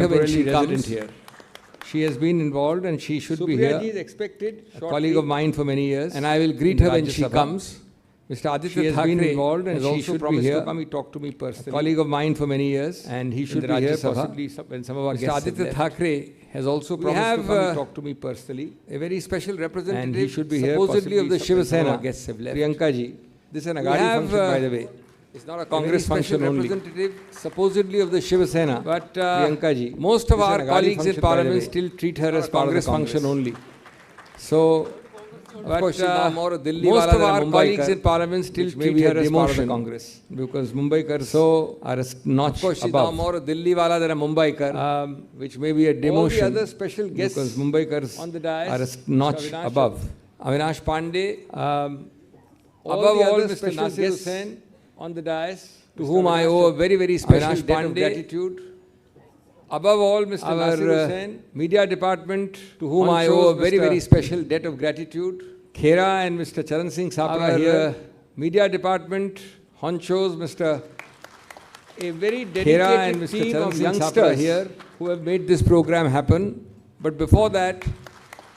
temporarily resident here. She has been involved and she should be here. Supriya ji is expected. A colleague of mine for many years, and I will greet her when she Sabha. comes. Mr. Aditya She has Thackeray been involved and has she also should be promised here. to come. He talked to me personally. A colleague of mine for many years, And he should in the be here Rajya Sabha. possibly when some of our Mr. guests have Aditya left. Thackeray has also We promised to have come and talk to me personally. a very special representative, And he should be here supposedly of the possibly Shiva when some of our Sena, guests have left. Priyanka ji. This is an We Agadi have, function, by the way. It's not a A very Congress special function only. representative, supposedly of the Shiva Sena, But Priyanka ji. most of This is our an Agadi colleagues in function, by the Parliament way. still treat her Not as a part of the Congress function Congress. only. So, Of course, she's now more a Delhi most wala of than a our Mumbaikar, colleagues in Parliament still which may treat be a her as part of the demotion. Congress. because Mumbaikars So, are a notch of course, she's now above. more a Delhi wala than a Mumbaikar. Which may be a All the demotion. other special guests because Mumbaikars on the dais, are a notch Avinash- above. Avinash Pandey, Above above the all, other Mr. special Nasir guests Hussain on the dais, to Mr. whom I owe a very, very special Avinash debt of Pandey. gratitude. Above all, Mr. Our, Nasir Hussain, media department, to whom I honchos, owe a very, Mr. very special debt of gratitude. Khera and Mr. Charan Singh Sapra Our, here. Media department, honchos, Mr. A very Khera and dedicated Mr. team Charan of Singh Sapra youngsters here, who have made this program happen. But before that,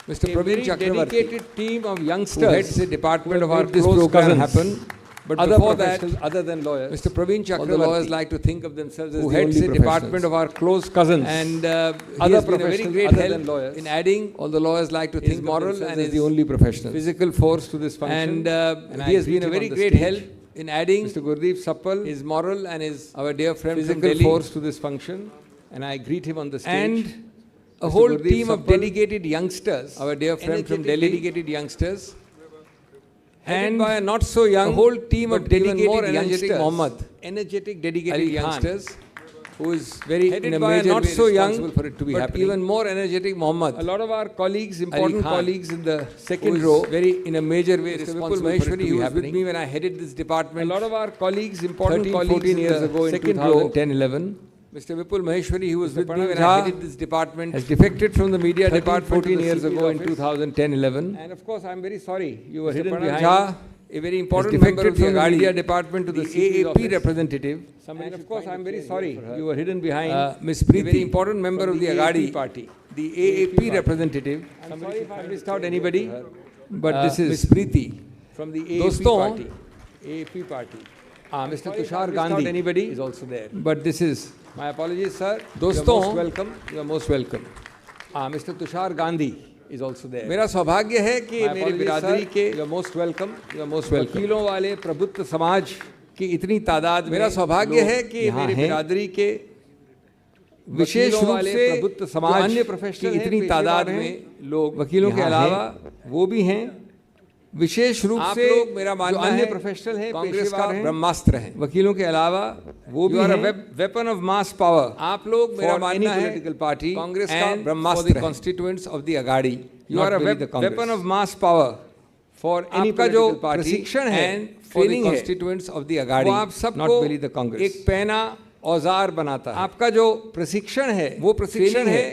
Mr. a Praveen very Chakravarti, dedicated team of who youngsters heads the department who of have our made this close program cousins. happen. But Other before that, professionals other than lawyers, Mr. Praveen all the lawyers Chakravarti, like to think of themselves as who the heads only the department professionals. of our close cousins, And and he other has been a very professionals great other help than lawyers, in adding all the lawyers like to his think moral of themselves and as his the only professionals. physical force to this function. And he has I greet been a him very on the great stage. help in adding Mr. Gurdeep Sappal, his moral and his our dear friend from physical Delhi, force to this function. and I greet him on the stage. And a Mr. whole Gurdeep team of Sappal, dedicated youngsters, our dear friend from energetic, Delhi, dedicated youngsters, and and by a not so young, a whole team of but even dedicated more energetic youngsters, Mohammed, energetic, dedicated Ali Khan, youngsters, who is very in headed a by a major not way so young, responsible for it to be but happening. even more energetic Mohammed. A lot of our colleagues, important Khan, colleagues in the second who is row, very in a major way Mr. Vipul responsible for it to Maheshwari, be who was with happening. me when I headed this A department. lot of our colleagues, important 13, colleagues 14 in years the ago in second row, 2010-11, Mr. Vipul Maheshwari, who was Mr. with me Pranav when Jha I headed this department, has defected from the media 13, department 14 to the years CP's ago in office. 2010-11. And of course, I'm very sorry you were Mr. hidden Pranav behind. Jha, a very Has important member defected of the from the Agadi media department to the CP's AAP office. representative. And of course, I'm very sorry you were hidden behind Miss a very Preeti, important member from of the the Agadi AAP party. the AAP representative. I'm sorry if I missed out anybody, but But this is Miss Preeti from the AAP Doston, party. AAP party. Mr. Sorry if I Tushar missed out Gandhi anybody is also there. But this is my apologies, sir. Doston, you are most welcome. You are most welcome. Mr. Tushar Gandhi is also there. मेरा सौभाग्य है कि My मेरी apologies, बिरादरी sir. के You are most welcome. You are most welcome. वकीलों वाले प्रबुद्ध समाज की इतनी तादाद मेरा में सौभाग्य लोग है कि यहाँ मेरी हैं। बिरादरी के विशेष वकीलों रूप वाले से प्रबुद्ध जो समाज अन्य की प्रोफेशनल इतनी तादाद में लोग वकीलों के यहाँ अलावा हैं। वो भी हैं विशेष रूप आप से लोग मेरा जो मानना अन्य है प्रोफेशनल हैं कांग्रेस पेशेवर का हैं, ब्रह्मास्त्र हैं वकीलों के अलावा वो भी हैं वेपन ऑफ मास पावर। आप लोग मेरा for any मानना है political party कांग्रेस का and for ब्रह्मास्त्र the है। constituents of the Agadi. You not are a really the Congress. weapon of mass power For any आपका जो political party प्रशिक्षण है and for the ट्रेनिंग है constituents of the Agadi, वो आप not सबको really the Congress. एक पैना औजार बनाता है आपका जो प्रशिक्षण है वो प्रशिक्षण ट्रेनिंग है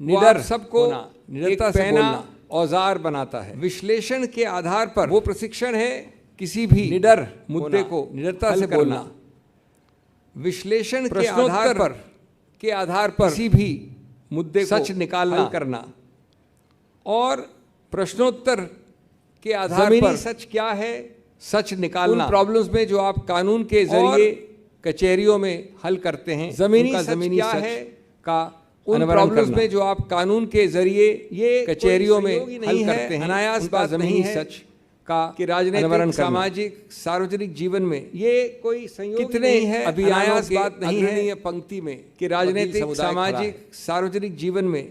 वो निडर आप सबको होना, निडरता एक से पैना बोलना, औजार बनाता है विश्लेषण के आधार पर वो प्रशिक्षण है किसी भी निडर मुद्दे होना, को निडरता हल से करना, बोलना, विश्लेषण के प्रश्नोत्तर आधार पर किसी भी मुद्दे को सच निकालना, हल करना और प्रश्नोत्तर के आधार जमीनी पर सच क्या है सच उन निकालना प्रॉब्लम्स में जो आप कानून के जरिए कचहरियों में हल करते हैं जमीनी उनका सच जमीनी क्या सच है का उन अनावरण प्रॉब्लम्स करना। में जो आप कानून के जरिए ये कचहरियों कोई में सहयोगी हल नहीं है, करते हैं अनायास उनका बात जमीनी नहीं है सच का कि अनावरण राजनीतिक करना। सामाजिक सार्वजनिक जीवन में ये कोई संयोग कितने नहीं है अभियानों अनायास के बात नहीं अग्रणीय है पंक्ति में कि वकील राजनीतिक समुदाय खड़ा सामाजिक सार्वजनिक जीवन में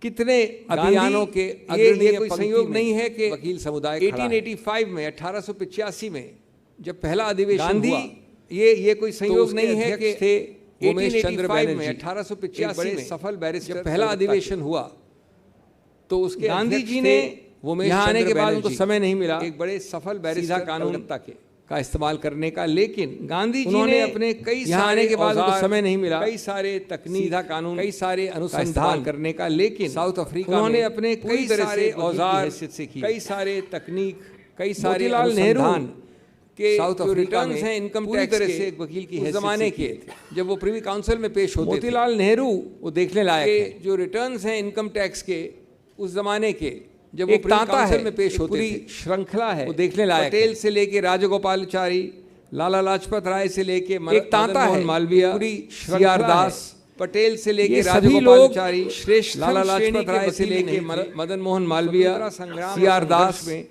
कितने गांधी अभियानों के ये अग्रणीय कोई पंक्ति संयोग में नहीं है कि वकील समुदाय खड़ा है। 1885 में 1885 में जब पहला अधिवेशन गांधी हुआ ये कोई संयोग उसके नहीं है अध्यक्ष कि थे उमेश चंद्र 1885 में बनर्जी, 1885 एक बड़े में सफल बैरिस्टर जब पहला कलकत्ता अधिवेशन के। हुआ तो उसके गांधी अध्यक्ष जी थे ने उमेश यहाँ आने चंद्र के बाद उनको बनर्जी, समय नहीं मिला एक बड़े सफल सीधा बैरिस्टर कानून कलकत्ता के का इस्तेमाल करने का, लेकिन गांधी जी उन्होंने ने अपने कई यहाँ सारे आने के बाद उनको औजार, समय नहीं मिला कई सारे तकनीक सीधा कानून कई सारे का अनुसंधान इस्तेमाल करने का, लेकिन साउथ अफ्रीका उन्होंने में अपने पूरी कई तरह से सारे वकील की औजार हैसियत से किया। कई सारे तकनीक कई सारे मोतीलाल नेहरू अनुसंधान कि साउथ जो अफ्रीका रिटर्न्स में हैं इनकम पूरी टैक्स तरह के से एक वकील की उस हैसियत जमाने से के किए थे। जब वो प्रीवी काउंसिल में पेश होते थे, मोतीलाल नेहरू वो देखने लायक कि है। जो रिटर्न्स हैं इनकम टैक्स के उस जमाने के जब वो एक प्रीवी तांता काउंसिल है, में पेश एक होते पूरी थे, श्रृंखला है, वो देखने लायक पटेल पटेल से लेके राजगोपालाचारी, लाला लाजपत राय से लेके एक तांता है, मालवीय, पूरी सीआर श्रृंखला दास, पटेल से लेके ये सभी लोग राजगोपालाचारी, श्रेष्ठतम लाला श्रेणी लाजपत के राय से वकील लेके नहीं थे। मदन मोहन मालवीय, स्वतंत्रता संग्राम और सीआर संघर्ष दास में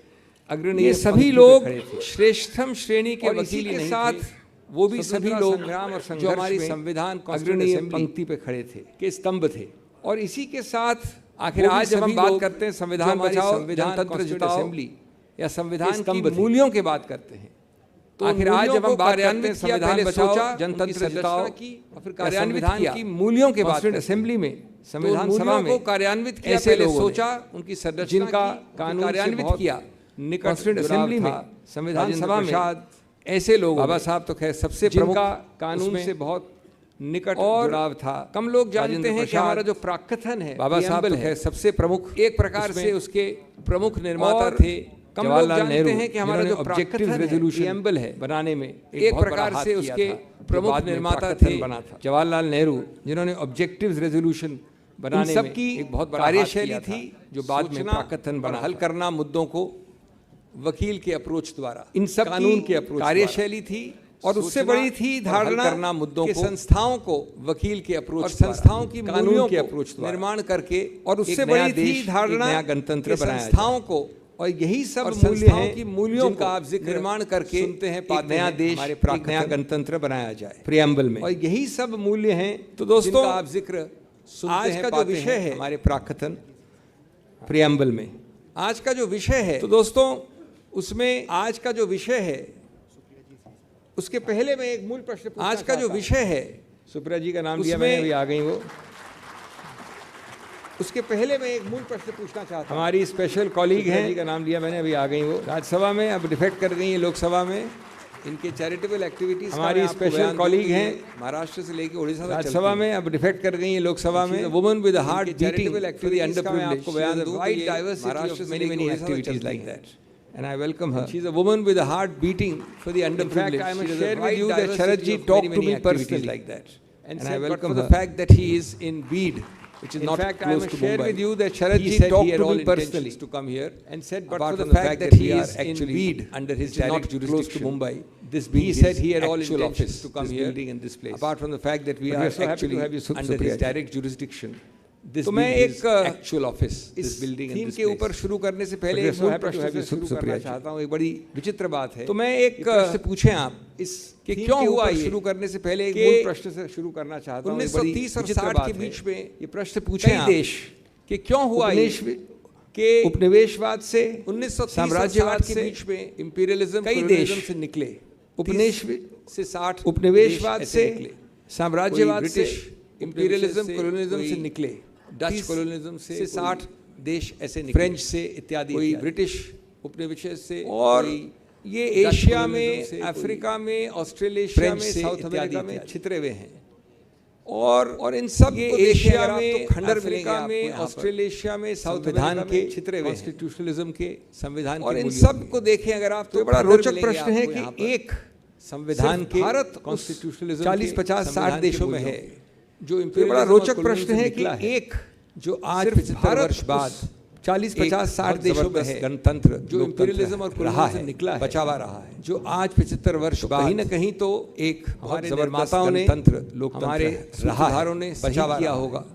अग्रणी ये सभी पंक्ति पे लोग खड़े थे। श्रेष्ठतम श्रेणी के और वकील इसी ही के नहीं साथ थे, वो भी सभी स्वतंत्रता लोग संग्राम और जो संघर्ष हमारी में संविधान अग्रणी अग्रणी पंक्ति पे खड़े थे, के स्तंभ थे। और इसी के साथ आखिर वो भी आज जब हम सभी बात लोग करते हैं जो संविधान हमारी बचाओ, संविधान जनतंत्र Constituent जिताओ असेंबली या संविधान की स्तंभ थे। मूल्यों की बात करते हैं, तो आखिर आखिर आज आज जब जब हम हम बात बात करते करते हैं हैं संविधान पहले बचाओ, सोचा, जनतंत्र उनकी जिताओ संरचना की और फिर या कार्यान्वित संविधान किया, की मूल्यों के बात Constituent करते हैं। असेंबली में तो संविधान सभा मूल्यों में को कार्यान्वित किया ऐसे पहले लोगों ने, सोचा, उनकी संरचना जिनका की, फिर कानून से कार्यान्वित बहुत किया, निकट Constituent जुड़ाव असेंबली था। में संविधान राजेंद्र सभा में प्रसाद, ऐसे लोग बाबा साहब तो खैर सबसे प्रमुख जिनका कानून उसमें से बहुत निकट और जुड़ाव था। कम लोग जानते राजेंद्र हैं कि प्रसाद, हमारा जो प्राकथन है, बाबा साहब तो preamble खैर है, सबसे प्रमुख, एक प्रकार उसमें से उसके प्रमुख निर्माता और थे। कम लोग जवाहरलाल जानते नेहरू, हैं कि हमारा जो ऑब्जेक्टिव प्राकथन है, रेजोल्यूशन preamble है, बनाने में एक बहुत प्रकार बड़ा से हाथ किया उसके था, जो प्रमुख बाद में निर्माता प्राकथन थे। बना था। जवाहरलाल नेहरू जिन्होंने ऑब्जेक्टिव रेजोल्यूशन बनाने सब में की एक बहुत बड़ा हाथ कार्यशैली किया था, थी, जो बाद में सोचना प्राकथन और बना हल हल करना मुद्दों को वकील के अप्रोच द्वारा, इन सब कानून की के अप्रोच कार्यशैली थी और उससे सोचना बड़ी थी और हल धारणा करना मुद्दों कि को संस्थाओं को वकील के अप्रोच और संस्थाओं की कानून मूल्यों के को अप्रोच निर्माण करके और उससे एक नया बड़ी देश, थी धारणा एक नया गणतंत्र कि बनाया संस्थाओं को और यही सब और मूल्य संस्थाओं हैं की मूल्यों जिनका को आप जिक्र निर्माण करके सुनते हैं, एक पाते नया हैं, देश, हमारे एक प्राकथन नया गणतंत्र बनाया जाए प्रियम्बल में। और यही सब मूल्य हैं। तो दोस्तों, जिनका आप जिक्र सुनते आज हैं, का जो पाते विषय हैं है, हमारे प्राकथन प्रियम्बल में, आज का जो विषय है, तो दोस्तों उसमें आज का जो विषय है, उसके पहले मैं एक मूल प्रश्न पूछना आज का जो चाहता हूं। विषय है, सुप्रिया जी का नाम लिया उसमें- मैंने, अभी आ गई वो, उसके पहले मैं एक मूल प्रश्न पूछना चाहता हूं। हमारी स्पेशल कॉलीग हैं, जी का नाम लिया मैंने, अभी आ गई वो राज्यसभा में, अब डिफेक्ट कर गई है लोकसभा में। इनके चैरिटेबल एक्टिविटीज हमारी स्पेशल कॉलीग हैं, महाराष्ट्र से लेकर उड़ीसा तक राज्यसभा में, अब डिफेक्ट कर गई है लोकसभा में। Woman with heart beating charitable for the activities under का मैं आपको बयान दूं, वाइड डाइवर्सिटी महाराष्ट्र ऑफ से many activities like that. That, and I welcome her. She is a woman with a heart beating for the underprivileged. fact, I must She is a share with wide you that diversity Sharat ji of talked many, to many me activities personally like that, and I said, but welcome for the her. fact that he is in Bede, which is In not fact, I close must to share Mumbai. with you that Sharat He ji said talked he had to all me intentions personally to come here and said, but apart for from the fact that we he are is actually in Bede under his which is not direct close to jurisdiction. Mumbai, This he being said his he had all actual intentions office, to come this here. building and this place. Apart from the fact that we But we are are so happy to actually have you, under Supriya his ji. direct jurisdiction. This तो मैं being his एक actual office, इस this building and theme this के ऊपर place. शुरू करने से पहले But we are एक so मूल happy to प्रश्न have से you, शुरू Supriya करना ji. चाहता हूँ। एक बड़ी विचित्र बात है। तो मैं एक ये प्रश्न पूछें आप इस कि theme क्यों के हुआ ऊपर ये शुरू करने से पहले एक कि मूल प्रश्न से शुरू करना चाहता हूँ। 1930 और 60 के बीच में ये प्रश्न पूछे कई आप देश कि क्यों हुआ ये कि उपनिवेशवाद से 1930 साम्राज्यवाद के से बीच में इंपीरियलिज्म कई colonialism देश से निकले। उपनिवेश से 60 उपनिवेशवाद देश से ऐसे निकले। साम्राज्यवाद से ब्रिटिश इंपीरियलिज्म colonialism से कोई निकले। डच 30 colonialism से कोई 60 देश ऐसे निकले। फ्रेंच से इत्यादि कोई इत्यादि। ब्रिटिश उपनिवेश से और कोई ये डच एशिया colonialism में, से, अफ्रीका में, ऑस्ट्रेलिया फ्रेंच में, से साउथ इत्यादि अमेरिका में इत्यादि। छितरे हुए हैं। और इन सब ये को देखें एशिया अगर आप में, तो खंडर मिलेंगे अफ्रीका आपको में, यहाँ पर। ऑस्ट्रेलिया में, साउथ संविधान अमेरिका के में छितरे हुए हैं। कॉन्स्टिट्यूशनलिज्म के संविधान और के इन मूल्यों सब में। को देखें अगर आप तो तो बड़ा खंडर रोचक मिलेंगे प्रश्न है आपको यहाँ कि पर। एक संविधान के भारत कॉन्स्टिट्यूशनलिज्म 40, 50, 60 देशों में है जो तो बड़ा रोचक प्रश्न है कि एक एक जो आज सिर्फ 75 भारत वर्ष बाद 40, 50, 60 बहुत देशों में जबरदस्त है गणतंत्र जो इंपीरियलिज्म और रहा colonialism है, निकला है, बचा हुआ रहा है। जो आज 75 वर्ष बाद कहीं न कहीं तो एक हमारे जबरदस्त निर्माताओं ने गणतंत्र, लोकतंत्र हमारे रहा है, सूत्रधारों ने बचा सही हुआ किया रहा है। होगा।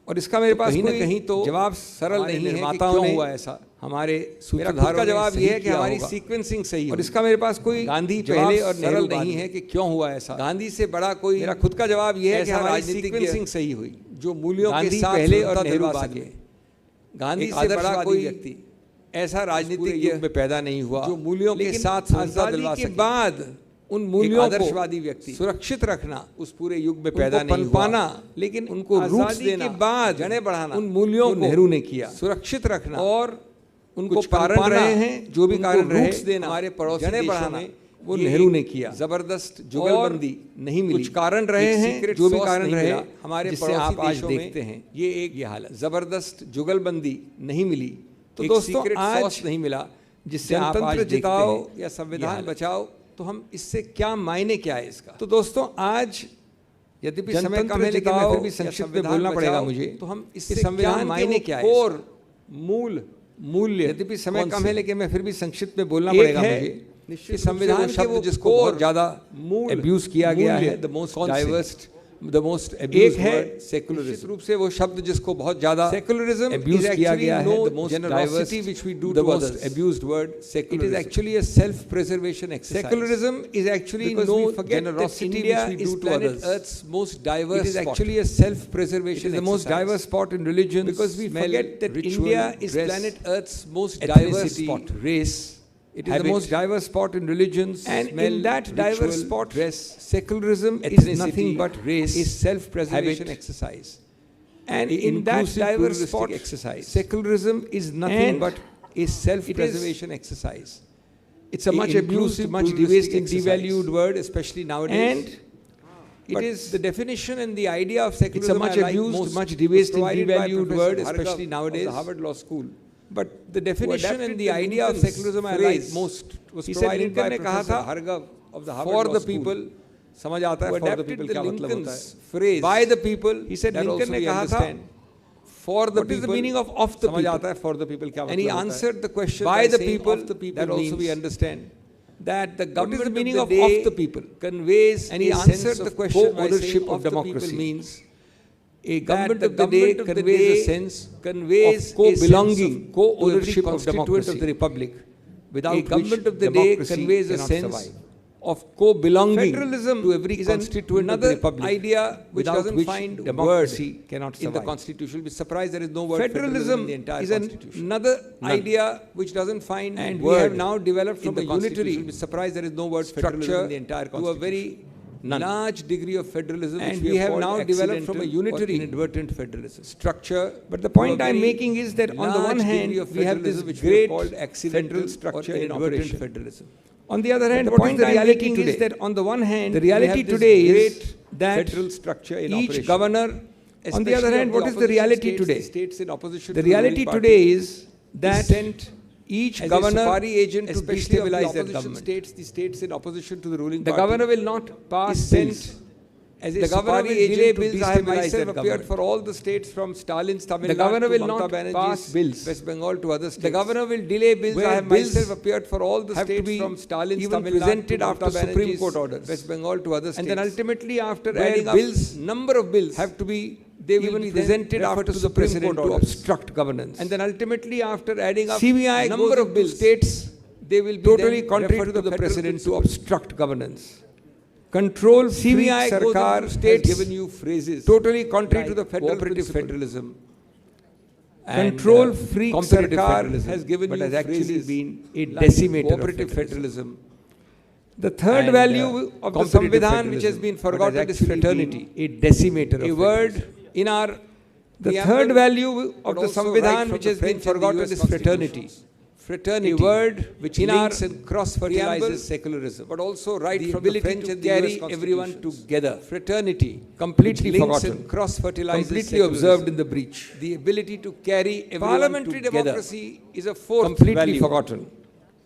और इसका मेरे पास कहीं न कोई कहीं तो जवाब सरल हमारे नहीं है कि निर्माताओं क्यों ने हुआ ऐसा। हमारे मेरा खुद सूत्रधारों का ने जवाब सही यह है कि किया हमारी होगा। सीक्वेंसिंग सही और हो। इसका मेरे पास कोई गांधी जवाब पहले और सरल नेहरू नहीं बाद है में। कि क्यों हुआ ऐसा। गांधी से बड़ा कोई मेरा खुद का जवाब यह है कि ऐसा हमारी राजनीतिक सीक्वेंसिंग सही हुई। जो मूल्यों के गांधी साथ पहले और सुंदरता नेहरू दिलवा बाद सके। में। गांधी एक से बड़ा आदर्शवादी कोई व्यक्ति ऐसा पूरे राजनीतिक युग में पैदा नहीं हुआ जो मूल्यों के लेकिन साथ सुंदरता आजादी दिलवा के सके। बाद उन मूल्यों आदर्शवादी को व्यक्ति सुरक्षित रखना उस पूरे युग में पैदा उनको नहीं हुआ पनपाना, लेकिन उनको रूट्स आजादी देना, के बाद जड़ें बढ़ाना, उन मूल्यों वो को नेहरू ने किया। सुरक्षित रखना और उनको कुछ कारण पनपाना, रहे हैं जो भी उनको कारण रहे रूट्स देना, हमारे पड़ोसी जड़ें देशों बढ़ाना, में वो ये नेहरू एक ने किया। जबरदस्त जुगलबंदी नहीं मिली। कुछ कारण रहे एक हैं secret जो भी sauce कारण नहीं रहे मिला, हमारे जिससे पड़ोसी आप आज देशों में देखते हैं ये एक ये हालत जबरदस्त जुगलबंदी नहीं मिली। तो एक दोस्तों secret आज sauce नहीं मिला जिससे आप आज जनतंत्र देखते जिताओ हैं या ये संविधान हालत। बचाओ तो हम इससे क्या मायने क्या है इसका। तो दोस्तों आज यद्यपि समय कम है लेकिन मैं फिर भी संक्षिप्त में बोलना पड़ेगा मुझे, तो हम इससे संविधान मायने क्या है, कोर मूल्य, यद्यपि समय कम है लेकिन मैं फिर भी संक्षिप्त में बोलना पड़ेगा मुझे, कि संविधान के वो जिसको बहुत ज्यादा अब्यूज किया गया है, the most diverse, the most abused word secularism, रूप से वो शब्द जिसको बहुत ज्यादा सेक्युलरिज्म अब्यूज किया गया है, the most generosity which we do to others, abused word secularism. It is actually a self preservation exercise. Secularism is actually no generosity which we do to others. Earth's most diverse. It is actually a self preservation. It is the most diverse spot in religions, because we forget that India is planet Earth's most diverse spot. Race. It is the most diverse spot in religions, and smell, in that diverse spot, dress, secularism is nothing but race, is self-preservation exercise. And in that diverse spot, exercise, secularism is nothing but a self-preservation exercise. It's a much abused, much debased, devalued word, especially nowadays. And it is the definition and the idea of secularism. It's a much abused, much debased, devalued word, especially nowadays. The Harvard Law School. But the definition and the idea of secularism I like most was provided by Professor Hargav of the Harvard Law School. For the people, समझ आता है for the people क्या मतलब होता है? Phrase by the people. He said Lincoln ने कहा था for the people. What is the meaning of the people? समझ आता है for the people क्या मतलब होता है? And he answered the question by the people. That also we understand. That the government of the meaning of the people conveys, and he answered the question by ownership of democracy means. A government of the day conveys a sense, conveys of co-belonging, co-ownership of democracy of the republic. Without a government of the day conveys a sense of co-belonging federalism to every constituent of the republic. Idea which doesn't find democracy cannot survive in the constitution. We're surprised there is no word federalism in the entire constitution. Another idea which doesn't find, and we have now developed from a unitary. We're surprised there is no word federalism in the entire constitution. To a very large degree of federalism, and we have now developed from a unitary inadvertent federalism structure. But the point I'm making is that on the one hand we have this great accidental structure in inadvertent federalism. On the other hand, the point I'm making is that on the one hand the reality today is that federal structure in each governor. On the other hand, what is the reality today? States in opposition. The reality today is that each governor, agent to destabilize their government. The states in opposition to the ruling party. The governor will not pass bills. As the governor will delay bills. I have myself appeared for all the states from Stalin's Tamil Nadu. The governor will not pass bills. West Bengal to other states. The governor will delay bills. I have myself appeared for all the states from Stalin's Tamil Nadu. Presented after Supreme Court orders. West Bengal to other states. And then ultimately after adding up bills, number of bills have to be. They will be presented after the President to obstruct governance. And then ultimately after adding up CBI number of bills states, they will be totally contrary to the President to obstruct governance. Control CBI Sarkar states given you phrases totally contrary to the federalism. Control freak Sarkar has given you actually been a decimator of cooperative federalism. The third value of the Samvidhan which has been forgotten is fraternity, a decimator of a word in our. The third value of the Samvidhan which has been forgotten is fraternity. Fraternity, a word which in our cross-fertilizes secularism, but also right from the French and carry everyone together. Fraternity, completely forgotten, cross-fertilizes, completely observed in the breach. The ability to carry everyone parliamentary together. Democracy is a fourth completely value. Forgotten.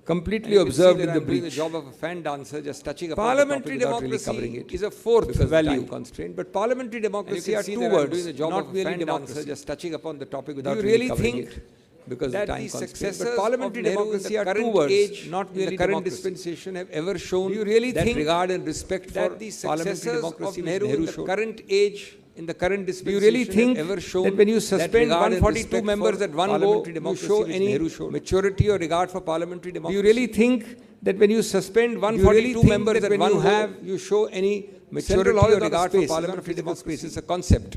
Completely observed in the breach. The job of a fan dancer, just touching upon parliamentary democracy really is a fourth value constraint. But parliamentary democracy are two words, doing the job not of a fan dancer, just touching upon the topic without really covering it. Because that the successors but parliamentary democracy are two words, not merely the current dispensation have ever shown. Do you really think regard and respect for the parliamentary democracy Nehru in the current age? In the current dispensation, do you really think ever shown that when you suspend 142 members at one go, you show any maturity or regard for parliamentary democracy? Do you really think that when you suspend 142 members at one go, you show any maturity or regard for parliamentary democracy? It's a concept.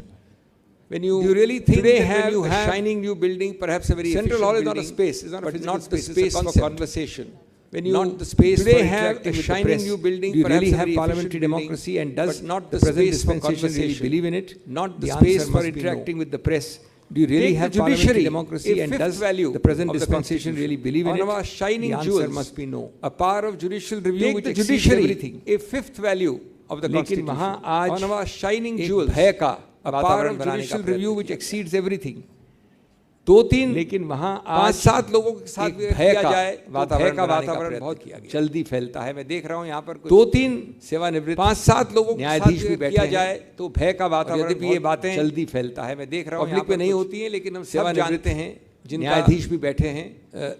When you really think today have a shining new building, perhaps a very central hall is not a space, it's not a physical space, it's a conversation. When you not the space today have a shining new building, do you really have parliamentary democracy, and does not the present dispensation really believe in it? Not the space for interacting with the press. Do you really have parliamentary democracy, and does the present dispensation really believe in it? Our shining the answer must be no. A power of judicial review which exceeds everything. A fifth value of the Constitution. On our shining jewels, a power of judicial review which exceeds everything. 2-3, लेकिन वहां 5-7 लोगों के साथ भय का वातावरण बहुत जल्दी फैलता है। मैं देख रहा हूं यहाँ पर 2-3 सेवानिवृत्त 5-7 लोगों न्यायाधीश भी बैठे जाए तो भय का वातावरण, यद्यपि ये बातें जल्दी फैलता है, मैं देख रहा हूं पब्लिक में नहीं होती है, लेकिन हम सब जानते हैं, न्यायाधीश भी बैठे हैं,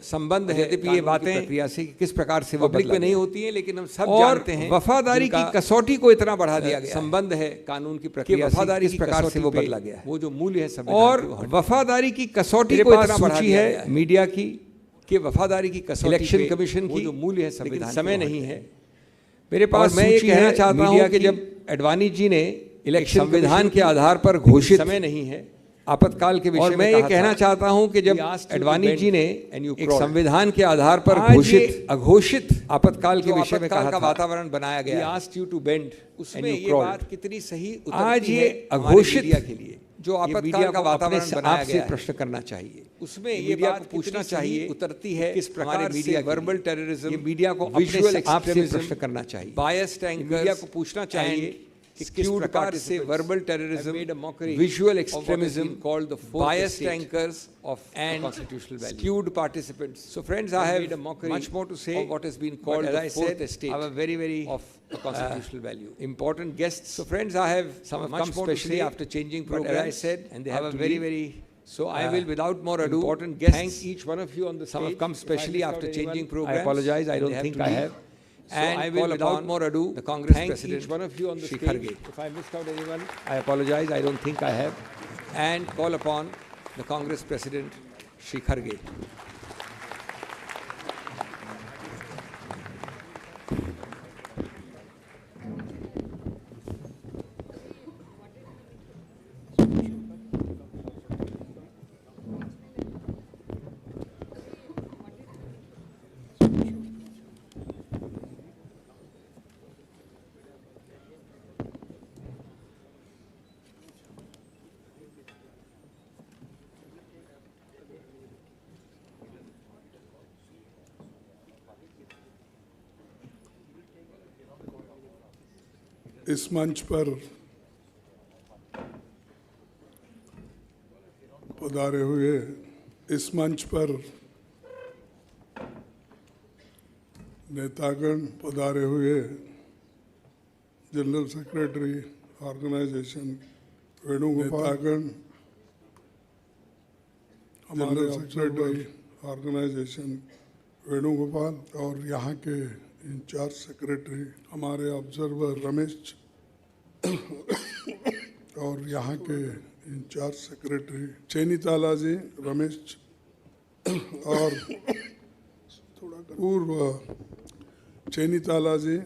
संबंध है, यद्यपि ये बातें प्रक्रिया से किस प्रकार से पब्लिक में नहीं होती है, लेकिन हम सब जानते हैं वफादारी की कसौटी को इतना बढ़ा दिया गया, संबंध है कानून की प्रक्रिया, वफादारी इस प्रकार से वो बदला गया है, वो जो मूल्य है संविधान, और वफादारी की कसौटी को इतना बढ़ा दिया है मीडिया की कि वफादारी की कसौटी, इलेक्शन कमीशन की जो मूल्य है संविधान, समय नहीं है मेरे पास। मैं ये कहना चाहता हूं कि जब अडवाणी जी ने इलेक्शन संविधान के आधार पर घोषित, समय नहीं है आपातकाल के विषय में, मैं ये कहना चाहता हूं कि जब अडवाणी जी ने एक संविधान के आधार पर घोषित अघोषित आपातकाल के विषय में कहा, वातावरण बनाया गया, आस्क्ड यू टू बेंड, उसमें ये बात कितनी सही आज ये अघोषित के लिए जो आपातकाल का वातावरण बनाया गया, प्रश्न करना चाहिए, उसमें ये बात पूछना चाहिए उतरती है किस प्रकार मीडिया वर्बल टेररिज्म, ये मीडिया को विजुअल एक्सट्रीमिज्म प्रश्न करना चाहिए, बायस्ड एंकर्स, मीडिया को पूछना चाहिए किस प्रकार से verbal terrorism, visual extremism, called the biased anchors of and constitutional value, skewed participants. So friends, I have much more to say of what has been called, as I said, our very of constitutional value. Important guests. So friends, I have much more to say after changing programs, as I said, and they have very so I will, without more ado, important guests, thank each one of you on the stage. Some have come specially after changing programs. I apologize, I don't think I have. So and I will, without more ado, the Congress thank President, each one of you on the stage. If I missed out anyone, I apologize. I don't think I have. And call upon the Congress President, Shri Kharge. इस मंच पर पधारे हुए, इस मंच पर नेतागण पधारे हुए, जनरल सेक्रेटरी ऑर्गेनाइजेशन वेणुगोपाल, हमारे सेक्रेटरी ऑर्गेनाइजेशन वेणुगोपाल और यहाँ के इंचार्ज सेक्रेटरी हमारे ऑब्जर्वर रमेश और यहाँ के इंचार्ज सेक्रेटरी चैनीताला जी, रमेश और पूर्व चैनीताला जी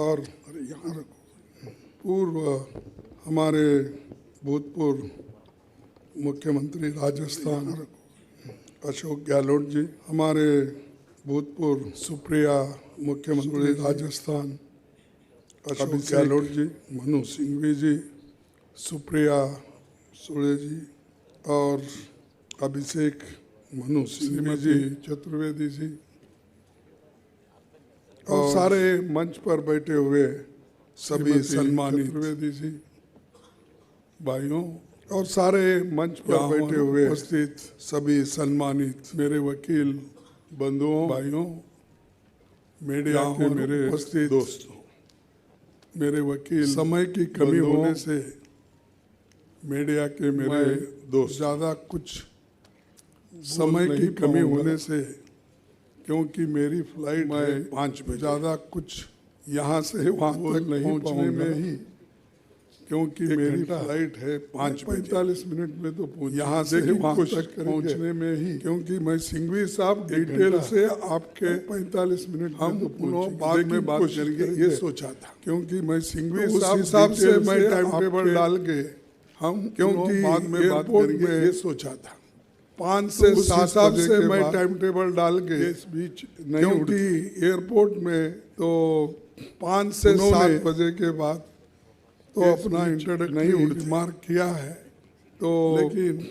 और यहाँ पूर्व हमारे भूतपूर्व मुख्यमंत्री राजस्थान अशोक गहलोत जी, हमारे भूतपूर्व सुप्रिया मुख्यमंत्री राजस्थान अशोक गहलोत जी, मनु सिंघवी जी, सुप्रिया सुळे जी और अभिषेक मनु सिंघवी जी, चतुर्वेदी जी और सारे मंच पर बैठे हुए सभी सम्मानित चतुर्वेदी जी भाइयों और सारे मंच पर बैठे हुए उपस्थित सभी सम्मानित मेरे वकील बंधुओं, भाइयों, मीडिया के मेरे उपस्थित दोस्तों, मेरे वकील, समय की कमी होने से मीडिया के मेरे दोस्त, ज़्यादा कुछ समय की कमी होने से क्योंकि मेरी फ्लाइट है 5 बजे, ज़्यादा कुछ यहाँ से वहाँ तक नहीं पहुँचने में ही, क्योंकि मेरी फ्लाइट है 5:45 मिनट में तो यहाँ से वहाँ तक पहुँचने में ही, क्योंकि मैं सिंघवी साहब डिटेल से आपके 45 मिनट हम बाद में बात करेंगे ये सोचा था, क्योंकि मैं सिंघवी साहब से मैं टाइम टेबल डाल के हम क्योंकि बाद में बात करेंगे ये सोचा था 5 से 7 साहब से मैं टाइम टेबल डाल के इस बीच नहीं, क्योंकि एयरपोर्ट में तो 5 से 7 बजे के बाद तो अपना इंट्रोडक्टरी रिमार्क किया है, तो लेकिन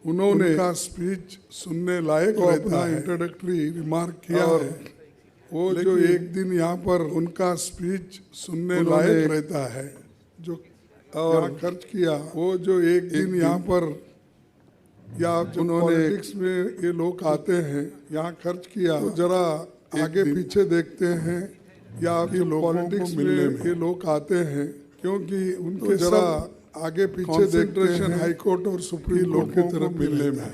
उन्होंने उनका स्पीच सुनने लायक अपना इंट्रोडक्टरी रिमार्क किया है, वो जो एक दिन यहाँ पर उनका स्पीच सुनने लायक रहता है जो और खर्च किया, वो जो एक दिन यहाँ पर या उन्होंने पॉलिटिक्स में ये लोग आते हैं यहाँ खर्च किया तो जरा आगे पीछे देखते हैं या पॉलिटिक्स में ये लोग आते हैं क्योंकि उनके जरा आगे पीछे देखते हैं हाई कोर्ट और सुप्रीम कोर्ट की तरफ मिलने में,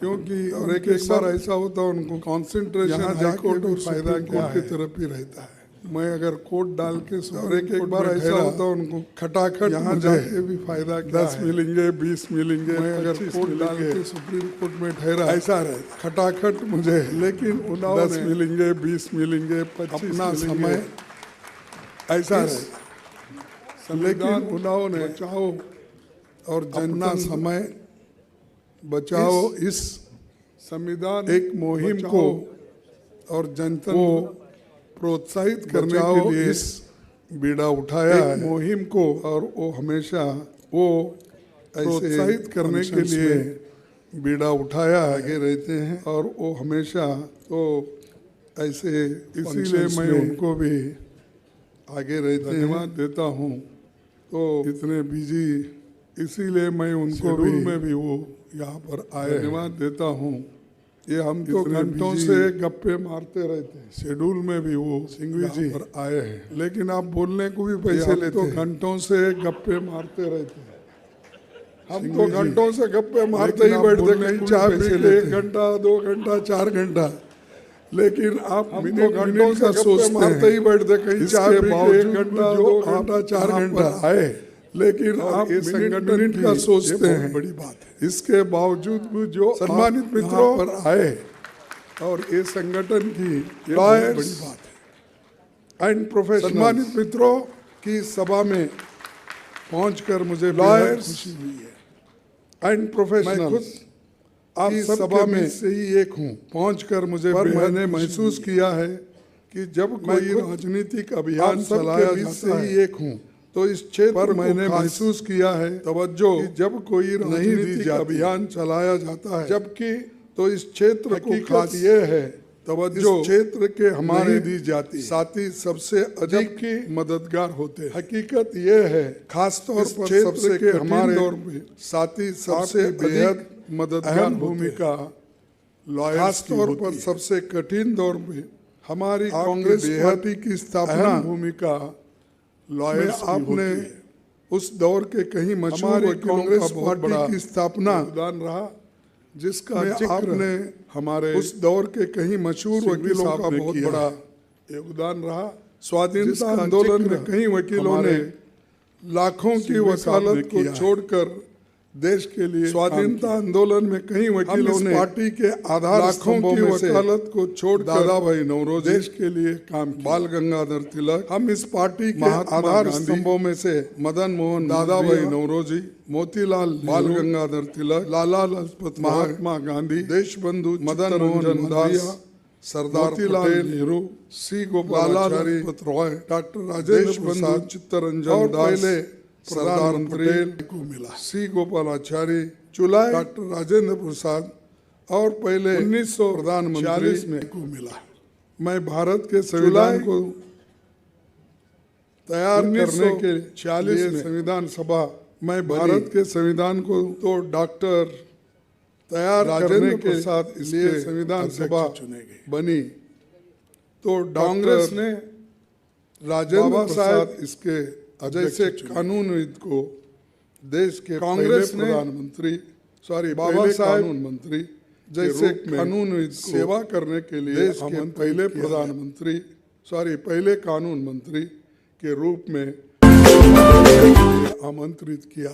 क्योंकि और एक बार ऐसा होता है उनको कॉन्सेंट्रेशन हाई कोर्ट और फायदा क्या की तरफ ही रहता है। मैं अगर कोर्ट डाल के और एक बार ऐसा होता है उनको खटाखट यहाँ जाके भी फायदा 10 मिलेंगे 20 मिलेंगे, मैं अगर कोर्ट डाल के सुप्रीम कोर्ट में ठहरा ऐसा रहे खटाखट मुझे, लेकिन 10 मिलेंगे 20 मिलेंगे 25 अपना समय ऐसा रहे, लेकिन उन्होंने बचाओ और जनता समय बचाओ इस संविधान एक मुहिम को और जनता को प्रोत्साहित करने के लिए इस बीड़ा उठाया है मुहिम को, और वो हमेशा वो प्रोत्साहित करने के लिए बीड़ा उठाया आगे रहते हैं और वो हमेशा तो ऐसे, इसीलिए मैं उनको भी आगे रहते धन्यवाद देता हूँ। तो इतने बिजी, इसीलिए मैं उनको भी वो यहाँ पर आए धन्यवाद देता हूँ। ये हम तो घंटों से गप्पे मारते रहते हैं, शेड्यूल में भी वो सिंघवी जी पर आए हैं, लेकिन आप बोलने को भी पैसे लेते तो घंटों से गप्पे मारते रहते हैं, हम तो घंटों से गप्पे मारते ही बैठते, कहीं चाय पी के 1 घंटा 2 घंटा 4 घंटा, लेकिन आप मिनट घंटों से सोचते मारते ही बैठते, कहीं चाय पी के 1 घंटा 2 घंटा 4 घंटा आए, लेकिन आप संगठन का सोचते हैं, बड़ी बात है। इसके बावजूद भी जो सम्मानित मित्रों पर आए और ये संगठन की बड़ी बात है एंड प्रोफेशनल सम्मानित मित्रों की सभा में पहुंचकर मुझे खुशी हुई है एंड प्रोफेशनल आप सभा में से ही एक हूँ, पहुंचकर मुझे मैंने महसूस किया है कि जब कोई राजनीतिक अभियान चलाया जाता है, एक हूँ तो इस क्षेत्र पर मैंने महसूस किया है तवज्जो जब कोई राजनीतिक अभियान चलाया जाता है, जबकि तो इस क्षेत्र की खास ये है तवज्जो क्षेत्र के हमारे दी जाती साथी सबसे अधिक की मददगार होते हैं। हकीकत ये है खास तौर पर क्षेत्र के हमारे दौर में साथी सबसे बेहद मददगार भूमिका खास तौर पर सबसे कठिन दौर में हमारी कांग्रेस पार्टी की स्थापना भूमिका लॉयर्स आपने उस दौर के कहीं मशहूर कांग्रेस पार्टी की स्थापना योगदान रहा, जिसका आपने हमारे उस दौर के कहीं मशहूर वकीलों का बहुत बड़ा योगदान रहा। स्वाधीनता आंदोलन में कई वकीलों ने लाखों की वकालत को छोड़कर देश के लिए स्वाधीनता आंदोलन में कई वकीलों ने पार्टी के आधार लाखों की वकालत को छोड़ दादा भाई नौरोजी देश के लिए काम किया। बाल गंगाधर तिलक, हम इस पार्टी के आधार स्तंभों में से मदन मोहन, दादा भाई नौरोजी, मोतीलाल, बाल गंगाधर तिलक, लाला लाजपत, महात्मा गांधी, देश बंधु मदन मोहन दास, सरदार पटेल, नेहरू, सी गोपालाचारी, रॉय, डॉक्टर राजेंद्र प्रसाद, चित्तरंजन दास, प्रधानमंत्री को मिला, सी गोपालाचारी, जुलाई डॉक्टर राजेंद्र प्रसाद और पहले 1900 प्रधानमंत्री में को मिला। मैं भारत के संविधान को तैयार करने के 40 में संविधान सभा, मैं भारत के संविधान को तो डॉक्टर तैयार करने के साथ इसलिए संविधान सभा बनी, तो कांग्रेस ने राजेंद्र प्रसाद इसके जैसे कानूनविद को देश के कांग्रेस ने प्रधानमंत्री बाबा साहेब कानून मंत्री जैसे कानूनविद सेवा करने के लिए देश के पहले प्रधानमंत्री पहले कानून मंत्री के रूप में आमंत्रित किया।